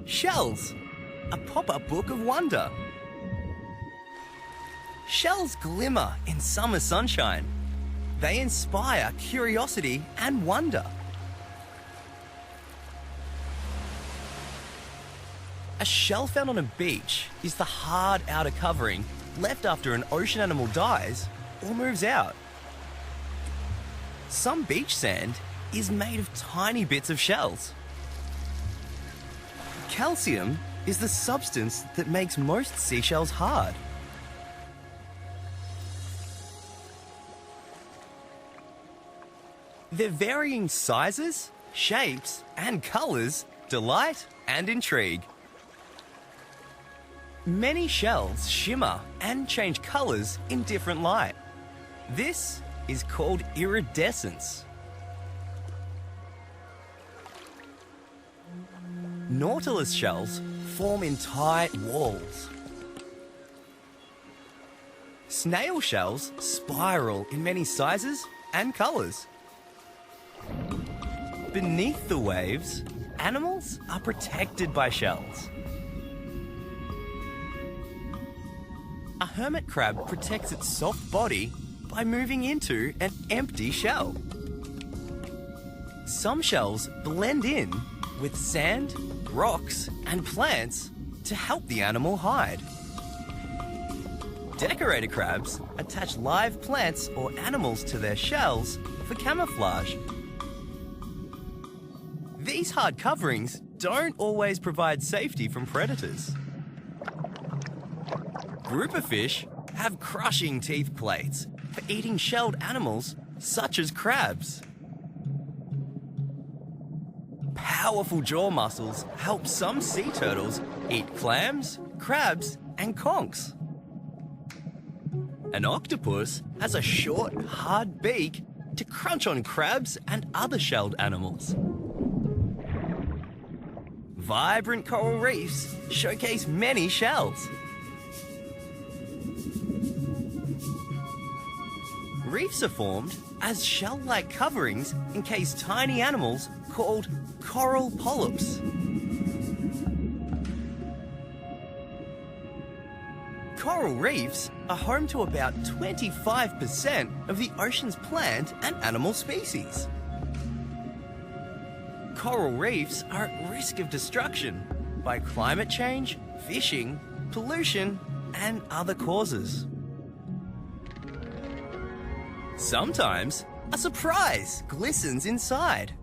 Shells, a pop-up book of wonder. Shells glimmer in summer sunshine. They inspire curiosity and wonder. A shell found on a beach is the hard outer covering left after an ocean animal dies or moves out. Some beach sand is made of tiny bits of shells. Calcium is the substance that makes most seashells hard. Their varying sizes, shapes, and colours delight and intrigue. Many shells shimmer and change colours in different light. This is called iridescence. Nautilus shells form in tight walls. Snail shells spiral in many sizes and colours. Beneath the waves, animals are protected by shells. A hermit crab protects its soft body by moving into an empty shell. Some shells blend in with sand, rocks, and plants to help the animal hide. Decorator crabs attach live plants or animals to their shells for camouflage. These hard coverings don't always provide safety from predators. Grouper fish have crushing teeth plates for eating shelled animals such as crabs. Powerful jaw muscles help some sea turtles eat clams, crabs, and conchs. An octopus has a short, hard beak to crunch on crabs and other shelled animals. Vibrant coral reefs showcase many shells. Reefs are formed as shell-like coverings encase tiny animals called coral polyps. Coral reefs are home to about 25% of the ocean's plant and animal species. Coral reefs are at risk of destruction by climate change, fishing, pollution, and other causes. Sometimes, a surprise glistens inside.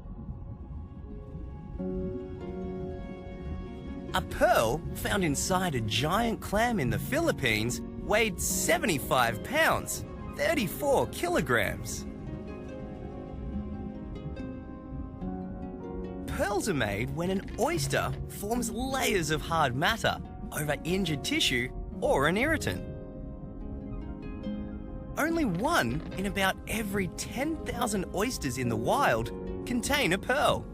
A pearl found inside a giant clam in the Philippines weighed 75 pounds, 34 kilograms. Pearls are made when an oyster forms layers of hard matter over injured tissue or an irritant. Only one in about every 10,000 oysters in the wild contain a pearl.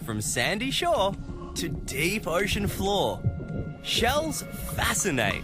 From sandy shore to deep ocean floor, shells fascinate.